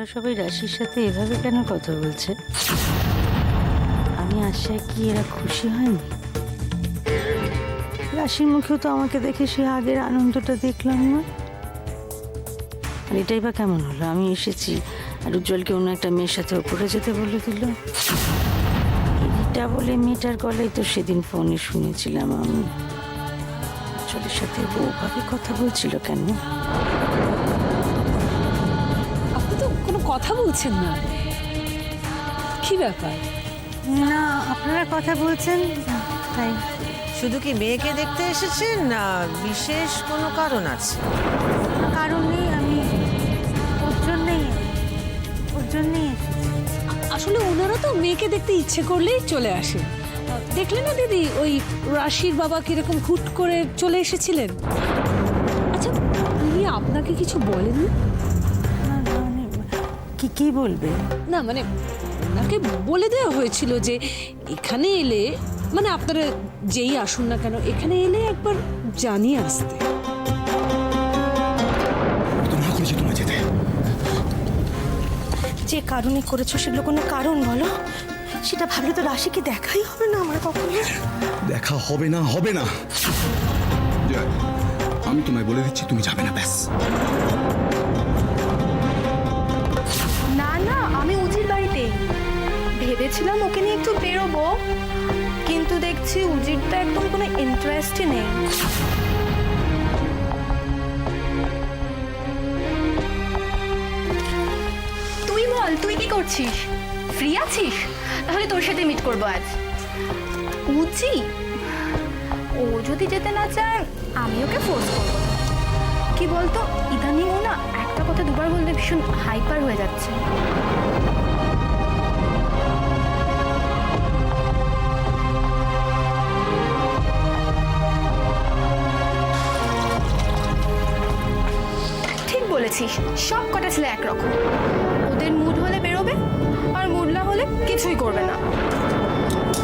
ওরা সবাই রাশির সাথে এভাবে কেন কথা বলছে? আমি আশায় কি এরা খুশি হয়নি? রাশির মুখেও তো আমাকে দেখে সে আগের আনন্দটা দেখলাম না। আর এটাই বা কেমন হলো? আমি এসেছি আর উজ্জ্বলকে অন্য একটা মেয়ের সাথে ওপরে যেতে বলে দিল। এটা বলে মেয়েটার গলায় তো সেদিন ফোনে শুনেছিলাম আমি। উজ্জ্বলের সাথে বউভাবে কথা বলছিল কেন? আপনি তো কোনো কথা বলছেন না, কি ব্যাপার? না, আপনারা কথা বলছেন তাই। শুধু কি মেয়েকে দেখতে এসেছেন না বিশেষ কোনো কারণ আছে? কারণ নেই, আমি ওর জন্যেই এসেছি। আসলে ওনারা তো মেয়েকে দেখতে ইচ্ছে করলেই চলে আসেন। দেখলেন না দিদি, ওই রাশির বাবা কিরকম হুট করে চলে এসেছিলেন। আচ্ছা, উনি আপনাকে কিছু বলেননি? কি বলবে? না মানে ওনাকে বলে দেওয়া হয়েছিল যে এখানে এলে, মানে আপনারা যেই আসুন না কেন এখানে এলে একবার জানিয়ে আসতে। তোমার যেতে যে কারণে করেছো সেগুলো কোনো কারণ বলো? সেটা ভাবলে তো রাশিকে দেখাই হবে না আমার কখনো। দেখা হবে না, হবে না। জয়, আমি তোমায় বলে দিচ্ছি তুমি যাবে না, ব্যাস। না না, আমি উজির বাড়িতে ভেবেছিলাম ওকে নিয়ে একটু বেরোবো, কিন্তু দেখছি উজির তো একদম কোনো ইন্টারেস্টই নেই। তুই বল, তুই কি করছিস? ফ্রি আছিস? তাহলে তোর সাথে মিট করবো আজ। উজি ও যদি যেতে না চায় আমি ওকে ফোর্স করবো। কি বলতো, ইদানিং ও না একটা কথা দুবার বলতে ভীষণ হাইপার হয়ে যাচ্ছে। ঠিক বলেছিস, সব কটা ছেলে একরকম। ওদের মুড হলে বেরোবে আর মুড না হলে কিছুই করবে না।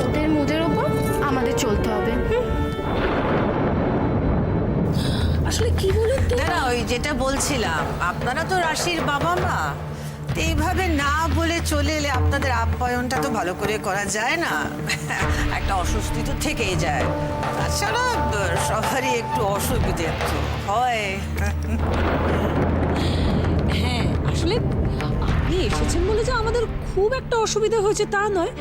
ওদের মুডের ওপর আমাদের চলতে হবে। আসলে কি বলুন তো, না ওই যেটা বলছিলাম, আপনারা তো রাশির বাবা মা, তো এইভাবে না বলে চলে এলে আপনাদের আপ্যায়নটা তো ভালো করে করা যায় না। একটা অস্বস্তি তো থেকেই যায়। তাছাড়া সবারই একটু অসুবিধে তো হয়। হ্যাঁ আসলে আপনি এসেছেন বলে যে আমাদের খুব একটা অসুবিধা হয়েছে তা নয়,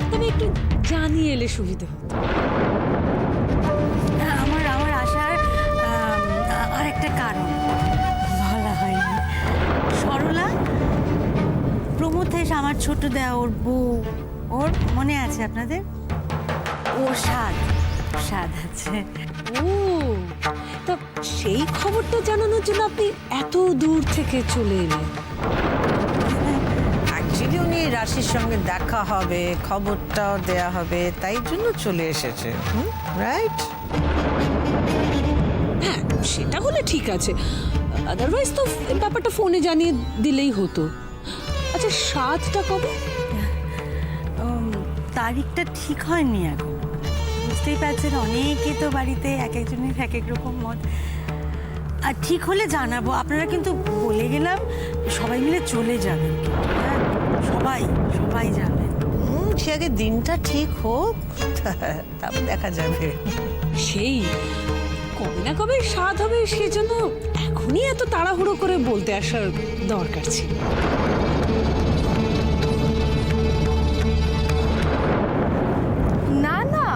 তবে একটু জানিয়ে এলে সুবিধা হতো। আমার আসার আর একটা কারণ বলা হয়নি। সরলা, প্রমথেশ আমার ছোট দেওর বউ, ওর মনে আছে আপনাদের? ওর স্বাদ আছে। ও, তা সেই খবরটা জানানোর জন্য আপনি এত দূর থেকে চলে এলেন? অ্যাকচুয়ালি উনি রাশির সঙ্গে দেখা হবে, খবরটাও দেয়া হবে, তাই জন্য চলে এসেছে। রাইট? হ্যাঁ সেটা হলে ঠিক আছে, আদারওয়াইজ তো ব্যাপারটা ফোনে জানিয়ে দিলেই হতো। আচ্ছা, সাতটা কবে? তারিখটা ঠিক হয়নি এখন। বুঝতেই পারছেন, অনেকে তো বাড়িতে এক একজনের এক এক রকম মত। আর ঠিক হলে জানাবো। আপনারা কিন্তু বলে গেলাম সবাই মিলে চলে যাবেন। হ্যাঁ, সবাই যাবেন। সে আগে দিনটা ঠিক হোক, তারপর দেখা যাবে। সেই কবে না কবে সাত হবে, সেজন্য এখনই এত তাড়াহুড়ো করে বলতে আসার দরকার ছিল। না না,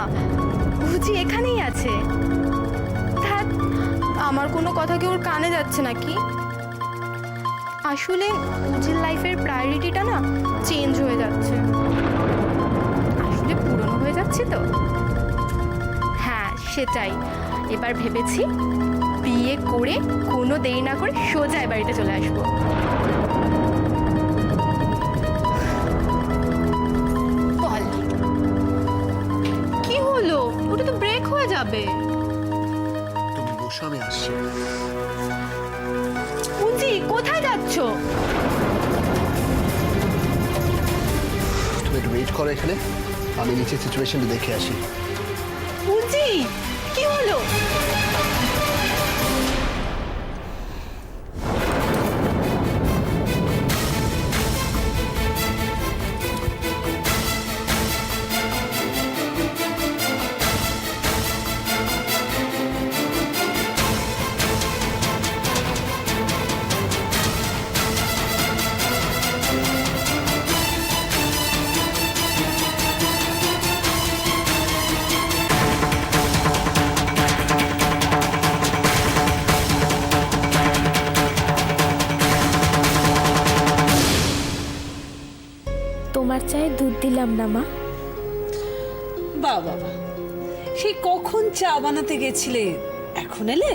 বুঝি এখানেই আছে। ধ্যাৎ, আমার কোনো কথা কি ওর কানে যাচ্ছে নাকি? আসলে উজির লাইফের প্রায়োরিটিটা না চেঞ্জ হয়ে যাচ্ছে। আসলে পুরনো হয়ে যাচ্ছে তো। হ্যাঁ সেটাই, এবার ভেবেছি বিয়ে করে কোনো দেরি না করে সোজা এ বাড়িতে চলে আসবো। বল কি হলো? ওটা তো ব্রেক হয়ে যাবে। তুমি বসো, আমি আসছি। উজি, কোথায় যাচ্ছ? তুমি একটু ওয়েট করো এখানে, আমি নিচে সিচুয়েশনটা দেখে আসি। উজি, কি হলো? তোমার চায়ে দুধ দিলাম না মা। বাবা, সেই কখন চা বানাতে গেছিলে, এখন এলে?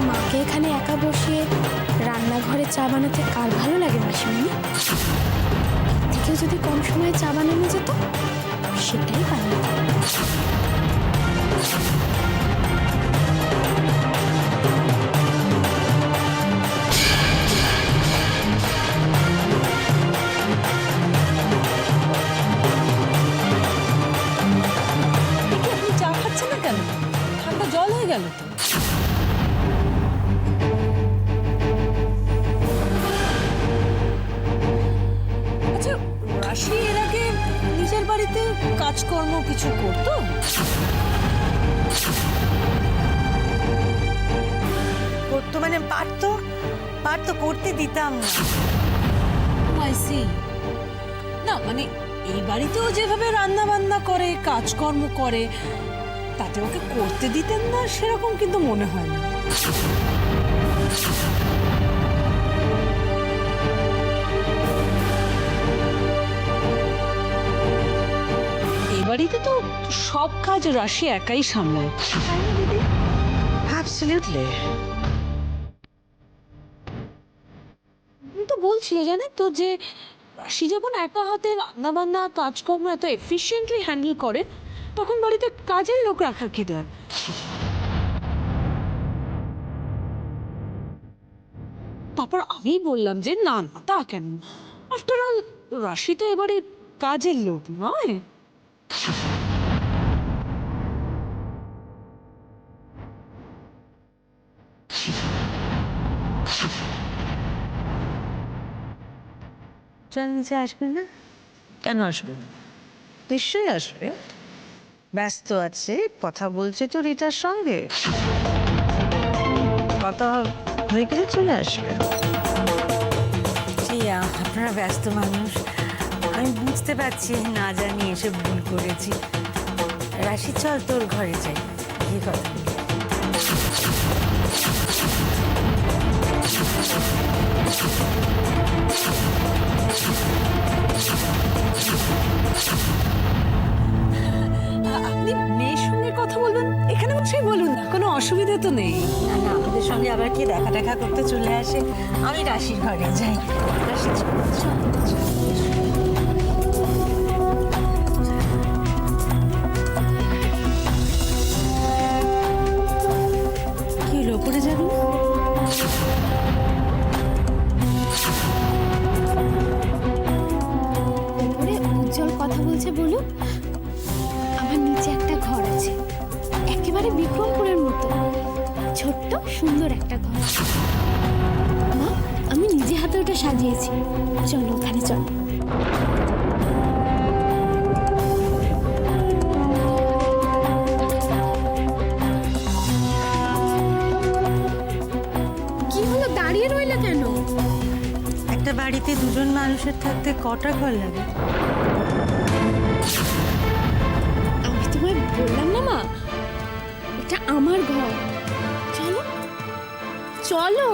মাকে এখানে একা বসিয়ে রান্নাঘরে চা বানাতে কার ভালো লাগে মাসিমণি? থেকে যদি কম সময়ে চা বানানো যেত সেটাই বানানো। আপনি চা খাচ্ছেন না কেন? ঠান্ডা জল হয়ে গেল তো। আচ্ছা, রাশি এর আগে নিজের বাড়িতে কাজকর্ম কিছু করতো? করতো মানে পারতো, করতে দিতাম না। I see. না মানে এই বাড়িতেও যেভাবে রান্না বান্না করে, কাজকর্ম করে, তাতে ওকে করতে দিতেন না সেরকম কিন্তু মনে হয় না। এই বাড়িতে তো সব কাজ রাশি একাই সামলায়, তাই না দিদি? অ্যাবসলিউটলি। তুমি তো বলছিলে জানেন তো যে রাশি যখন একা হাতে রান্না বান্না কাজকর্ম এত এফিশিয়েন্টলি হ্যান্ডেল করে, তখন বাড়িতে কাজের লোক রাখার কি দেয়। তারপর আমি বললাম যে না না, তা কেন? আফটার অল রাশি তো এবারে কাজের লোক নয়। নিচে আসবে না? কেন আসবে না? নিশ্চয়ই আসবে। ব্যস্ত আছে, কথা বলছে তো রিতার সঙ্গে। কথা হয়ে গেলে চলে আসবে। আপনারা ব্যস্ত মানুষ, আমি বুঝতে পারছি, না জানি এসে ভুল করেছি। রাশি চল তোর ঘরে যাই, কি কথা বলি। আপনি মেয়ের সঙ্গে কথা বলবেন, এখানে বসে বলুন না, কোনো অসুবিধা তো নেই। না না, আমাদের সঙ্গে আবার কি দেখা করতে চলে আসে। আমি রাশির ঘরে যাই। রাশি চল, চল, চল। কি হলো, ওপরে যাবি না? ওপরে উজ্জ্বল কথা বলছে বলুন। আমার নিচে একটা ঘর আছে, একেবারে বিক্রমপুরের মতো ছোট্ট সুন্দর একটা ঘর। মা, আমি নিজে হাতে ওটা সাজিয়েছি, চলো ওখানে চলো। কি হলো, দাঁড়িয়ে রইলে কেন? একটা বাড়িতে দুজন মানুষের থাকতে কটা ঘর লাগে? আমি তোমায় বললাম না মা, এটা আমার ঘর। চলো চলো।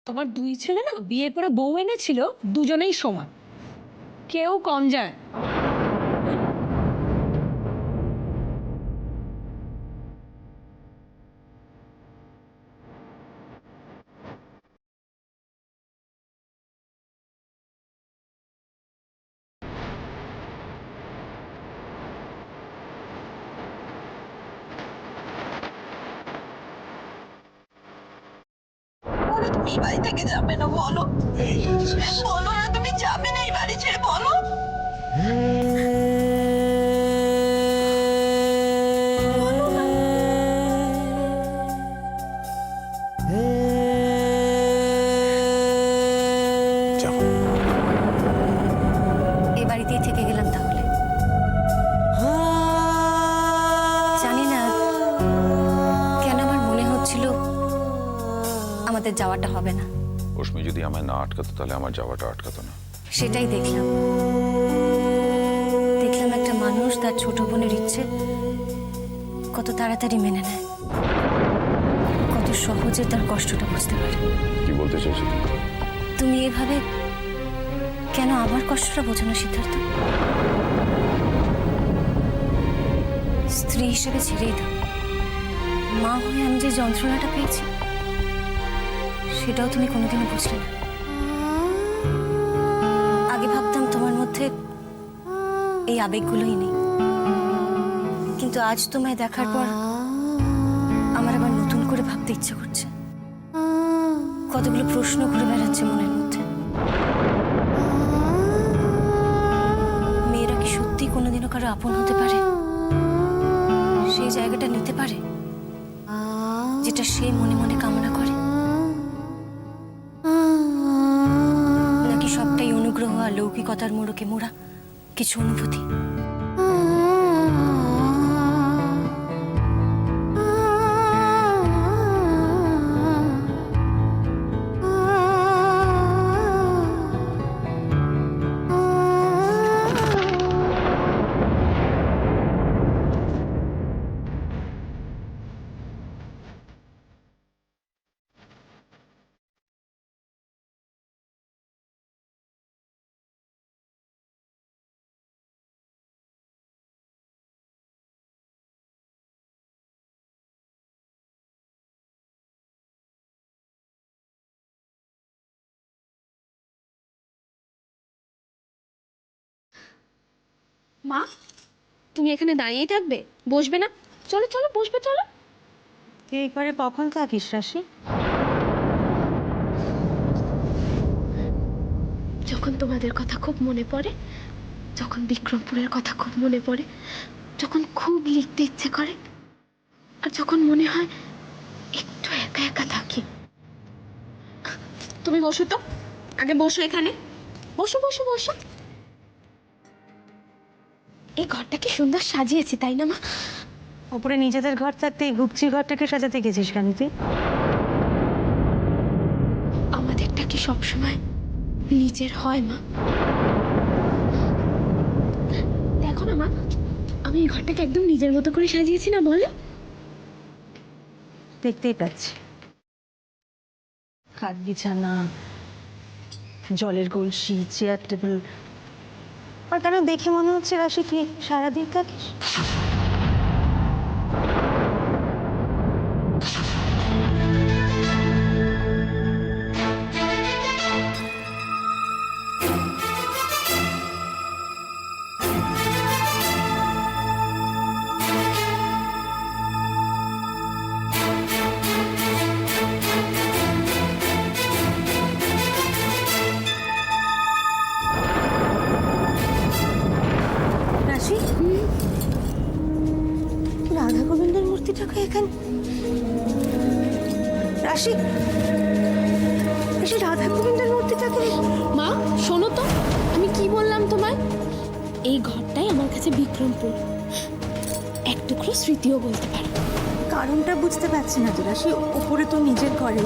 তোমার দুই ছেলে না বিয়ের পরে বউ এনেছিল, দুজনেই সমান, কেউ কম যায়। তুমি বাড়ি থেকে যাবে না বলো? বলো না, তুমি যাবে না এই বাড়ি ছেড়ে, বলো। এ বাড়িতেই থেকে গেলাম তাহলে। জানি না কেন আমার মনে হচ্ছিল আমাদের যাওয়াটা হবে না। রশ্মি যদি আমায় না আটকাতো তাহলে আমার যাওয়াটা আটকাতো না। সেটাই দেখলাম একটা মানুষ তার ছোট বোনের ইচ্ছে কত তাড়াতাড়ি মেনে নেয়, কত সহজে তার কষ্টটা বুঝতে পারে। কি বলতে চাইছো তুমি? তুমি এভাবে কেন আমার কষ্টটা বোঝো না সিদ্ধার্থ? স্ত্রী হিসেবে ছেড়েই দাও, মা হয়ে আমি যে যন্ত্রণাটা পেয়েছি সেটাও তুমি কোনোদিনও বুঝলে না। আগে ভাবতাম তোমার মধ্যে এই আবেগগুলোই নেই, কিন্তু আজ তোমায় দেখার পর আমার আবার নতুন করে ভাবতে ইচ্ছে করছে। কতগুলো প্রশ্ন ঘুরে বেড়াচ্ছে মনের মধ্যে। মেয়েরা কি সত্যি কোনোদিনও কারো আপন হতে পারে? সেই জায়গাটা নিতে পারে যেটা সে মনে মনে কামনা করে, নাকি সবটাই অনুগ্রহ আর লৌকিকতার মোড়কে মোড়া কিছু অনুভূতি? মা, তুমি এখানে দাঁড়িয়েই থাকবে, বসবে না? চলো চলো, বসবে, চলো। তুই এই পারে কখন থাকিস রাশি? যখন তোমাদের কথা খুব মনে পড়ে, যখন বিক্রমপুরের কথা খুব মনে পড়ে, যখন খুব লিখতে ইচ্ছে করে, আর যখন মনে হয় একটু একা একা থাকি। তুমি বসো তো, আগে বসো এখানে, বসো বসো বসো। এই ঘরটা কি সুন্দর সাজিয়েছি, তাই না মা? ওপরে নিজেদের ঘর থাকতে এই গুপচি ঘরটাকে সাজাতে গেছিস কেন তুই? আমাদেরটা কি সবসময় নিজের হয় মা? দেখো না মা, আমি এই ঘরটাকে একদম নিজের মতো করে সাজিয়েছি না, বলো? দেখতেই পাচ্ছি, খাট বিছানা, জলের কলসি, চেয়ার টেবিল। আর কেন দেখে মনে হচ্ছে রাশি তুই সারাদিন থাকিস? রাশি, রাধা গোবিন্দের মূর্তিটাকে এখানে? রাশি, রাশি, রাধা গোবিন্দের মূর্তিটাকে? মা শোনো তো, আমি কি বললাম তোমায়? এই ঘরটাই আমার কাছে বিক্রমপুর, এক টুকরো স্মৃতিও বলতে পারো। কারণটা বুঝতে পারছি না তো রাশি। ওপরে তো নিজের ঘরে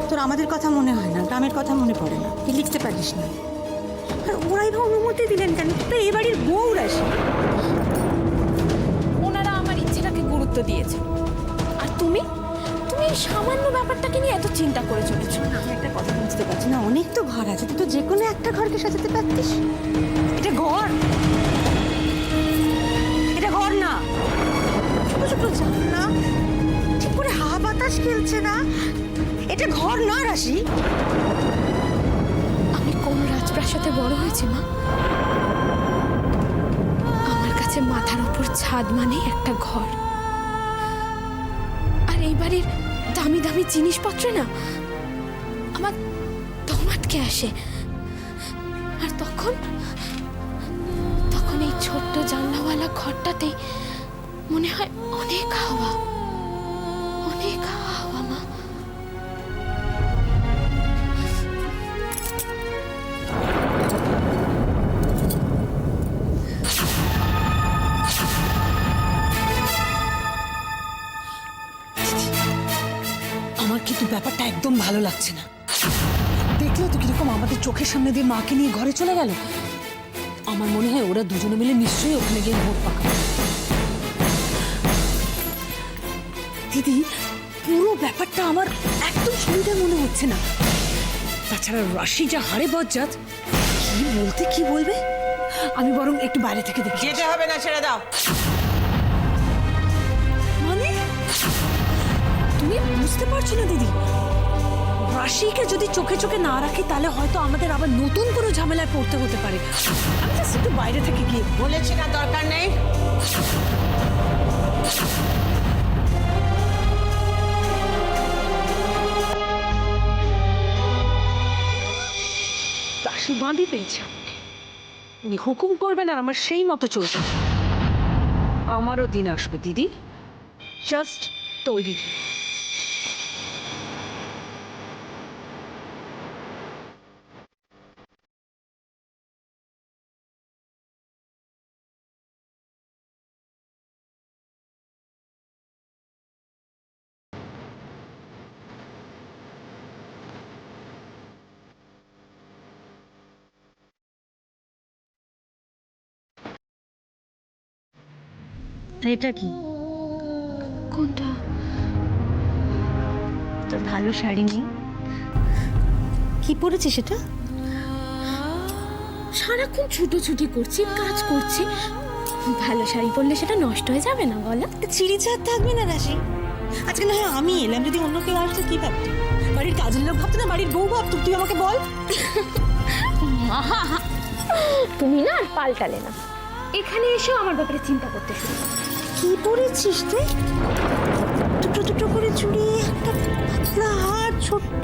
তোর আমাদের কথা মনে হয় না, গ্রামের কথা মনে পড়ে না, তুই লিখতে পারিস না। আর ওরাই বা অনুমতি দিলেন কেন? তো এই বাড়ির বউ রাশি। ওনারা আমার ইচ্ছেটাকে গুরুত্ব দিয়েছে, আর তুমি তুমি এই সামান্য ব্যাপারটাকে নিয়ে এত চিন্তা করে চলেছো। আমি একটা কথা বুঝতে পারছি না, অনেক তো ঘর আছে, তুই তো যে কোনো একটা ঘরকে সাজাতে পারতিস। এটা ঘর, এটা ঘর না। ছোট ছোট জানলা, ঠিক করে হাওয়া বাতাস খেলছে না, এটা ঘর না রাশি। আমি কোন রাজপ্রাসাদে বড় হয়েছি মা? আমার কাছে মাথার উপর ছাদ মানে একটা ঘর, আর এই বাড়ির দামি দামি জিনিসপত্র না আমার দম আটকে আসে। আর তখন তখন এই ছোট্ট জানলাওয়ালা ঘরটাতেই মনে হয় অনেক হাওয়া, অনেক হাওয়া মা। আমার কিন্তু ব্যাপারটা একদম ভালো লাগছে না। দেখলেও তো কিরকম আমাদের চোখের সামনে দিয়ে মাকে নিয়ে ঘরে চলে গেল। আমার মনে হয় ওরা দুজনে মিলে নিশ্চয়ই ওখানে গিয়ে ভোট পাকাবে। দিদি, পুরো ব্যাপারটা আমার একদম সুবিধা মনে হচ্ছে না। তাছাড়া রাশি যা হারে বজ্জাত, কি বলতে কি বলবে। আমি বরং একটু বাইরে থেকে দেখি। যেতে হবে না, ছেড়ে দাও। মানে তুমি বুঝতে পারছো না দিদি, রাশিকে যদি চোখে চোখে না রাখি তাহলে হয়তো আমাদের আবার নতুন কোনো ঝামেলায় পড়তে হতে পারে। আমি জাস্ট একটু বাইরে থেকে গিয়ে বলেছি না, দরকার নেই। দাসী বাঁধি পেয়েছে, উনি হুকুম করবেন আর আমার সেই মতো চলবে। আমারও দিন আসবে দিদি, জাস্ট তৈরি। এটা কি? কোনটা? তোর ভালো শাড়ি নেই? কি পরেছিস সেটা? সারাক্ষণ ছুটোছুটি করছি, কাজ করছি, ভালো শাড়ি পরলে সেটা নষ্ট হয়ে যাবে না বলো? চিড়ি চাঁদ থাকবে না রাশি? আজকে না হয় আমি এলাম, যদি অন্য কেউ আসতো কি ভাবতো? বাড়ির কাজের লোক ভাবতো না বাড়ির বউ ভাবতো? তুই আমাকে বল। তুমি না আর পাল্টালে না, এখানে এসেও আমার ব্যাপারে চিন্তা করতে শুরু করো। কি পরেছিস তুই? দুটো দুটো করে চুড়ি, একটা পাতলা হার, ছোট্ট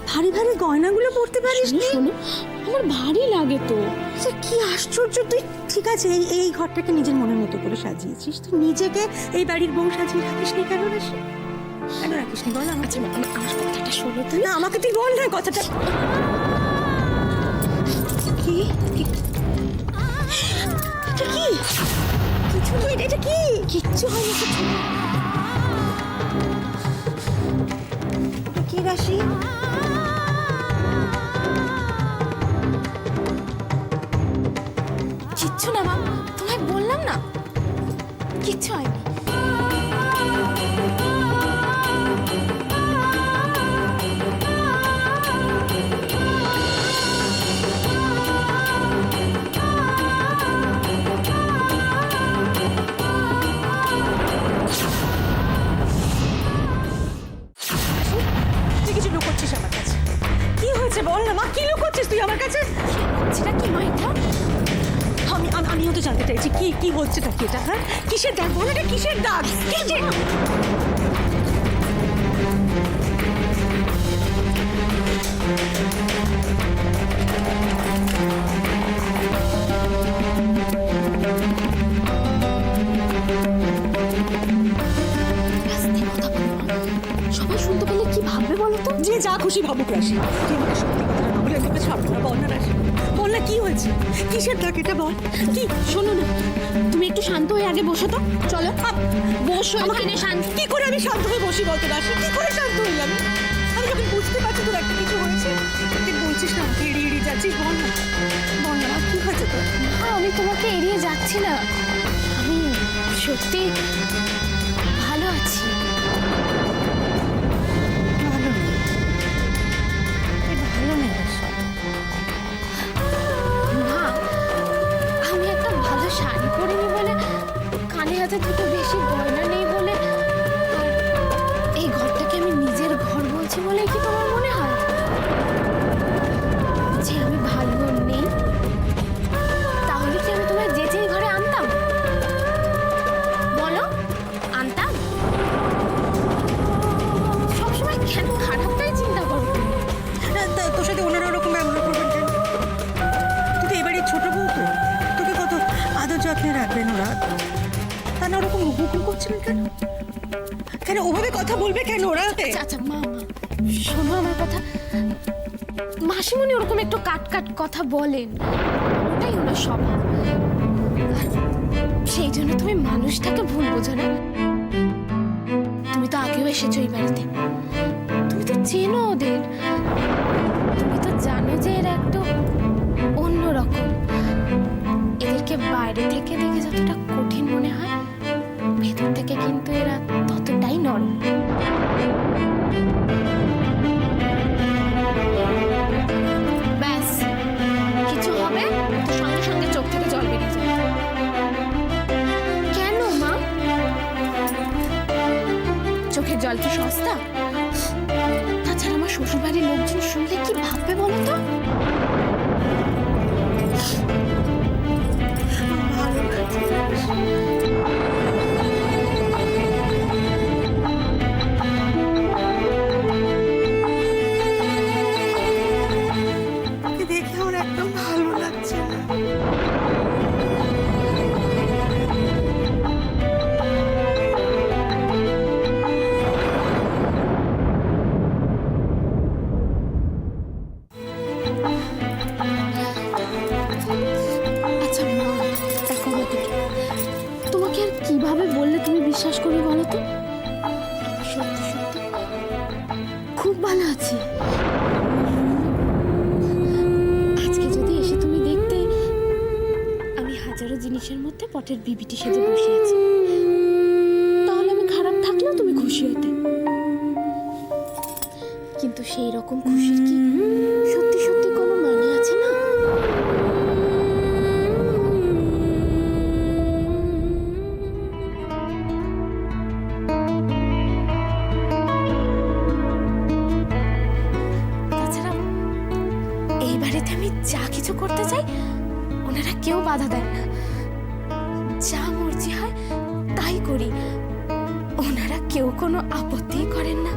ভারী ভারী গয়নাগুলো পরতে পারিস নি? শোনো, আমার ভারী লাগে তো। আচ্ছা, কি আশ্চর্য তুই। ঠিক আছে, এই ঘরটাকে নিজের মনের মতো করে সাজিয়েছিস, তুই নিজেকে এই বাড়ির বউ সাজিয়ে রাখিস নি কেন রাশি? কেন রাখিস নি বল? আচ্ছা আমার কথাটা শোনো তুমি। না, আমাকে তুই বল না কথাটা। কি এটা কি? কিছু নয়, এটা কি? কিচ্ছু হয়নি, কিছু। এটা কি রাশি? কিচ্ছু না মা, তোমায় বললাম না কিচ্ছু হয়নি। তুই কিছু লুকোচ্ছিস আমার কাছে। কি হয়েছে বল না মা, কি লুকোচ্ছিস তুই আমার কাছে? সেটা কি মা? এটা আমিও তো জানতে চাইছি কি হচ্ছে কি এটা? হ্যাঁ, কিসের ডাক বল? এটা কিসের ডাক? কিসের? আস্তে কথা বলো মা, সবাই শুনতে পেলে কি ভাববে বলো তো? যে যা খুশি ভাবুক রাশি, তুই আমাকে সত্যি কথা না বলে তোকে ছাড়বো না। বল না রাশি, বল না কি হয়েছে? কিসের ডাক এটা বল? কি শোনো না, তুমি একটু শান্ত হয়ে আগে বসো তো। চলো বসো এখানে শান্ত। কি করে আমি শান্ত হয়ে বসি বলতো রাশি? কি করে শান্ত হই আমি? আমি যখন বুঝতে পারছি তোর একটা কিছু হয়েছে, তুই বলছিস না আমাকে এড়িয়ে এড়িয়ে যাচ্ছিস। বল না, বল না মা, কি হয়েছে তোর? মা, আমি তোমাকে এড়িয়ে যাচ্ছি না, আমি সত্যি ভালো আছি। ভালো নেই, তুই ভালো নেই রাশি। মা, আমি একটা ভালো শাড়ি পরিনি বলে, কানে হাতে দুটো বেশি গয়না নেই বলে, আর এই ঘরটাকে আমি নিজের ঘর বলছি বলে কি তোমার মনে হয় যে আমি ভালো নেই? তাহলে কি আমি তোমায় যেচে এই ঘরে আনতাম? বলো, আনতাম? সবসময় কেন খারাপটাই চিন্তা করো তুমি? তোর সাথে ওনারা ওরকম ব্যবহার করবেন কেন? তুই তো এবারে ছোট বউ, তো তোকে কত আদর যত্নে রাখবেন ওরা। তা না ওরকম হুকুম করছিলেন কেন? কেন ওভাবে কথা বলবে কেন ওরা? আচ্ছা মা, শোনো আমার কথা। মাসিমণি ওরকম একটু কাট কাট কথা বলেন, ওটাই ওনার স্বভাব। আর সেই জন্য তুমি মানুষটাকে ভুল বোঝো না। তুমি তো আগেও এসেছো এই বাড়িতে, তুমি তো চেনো ওদের, তুমি তো জানো যে এরা একটু অন্যরকম। এদেরকে বাইরে থেকে দেখে যতটা কঠিন মনে হয়, ভেতর থেকে কিন্তু এরা ততটাই নরম। ব্যাস, কিছু হবে তো সঙ্গে সঙ্গে চোখ থেকে জল বেরিয়ে যাবে। কেন মা? চোখের জল কি সস্তা? তাছাড়া আমার শ্বশুরবাড়ির লোকজন শুনলে কি ভাববে বলো তো? ওকে দেখে আমার একদম ভালো লাগছে না। আচ্ছা মা, দেখো ওদিকে, তোমাকে আর কিভাবে বললে তুমি বিশ্বাস করবে বলো তো? সত্যি সত্যি খুব ভালো আছি। আজকে যদি এসে তুমি দেখতে আমি হাজারো জিনিসের মধ্যে পটের বিবিটি সেজে বসে আছি, তাহলে আমি খারাপ থাকলেও তুমি খুশি হতে। কিন্তু সেই রকম খুশির কি সত্যি সত্যি কোনো মানে আছে না? তাছাড়া এই বাড়িতে আমি যা কিছু করতে চাই ওনারা কেউ বাধা দেন না, যা মর্জি হয় তাই করি, ওনারা কেউ কোনো আপত্তি করেন না।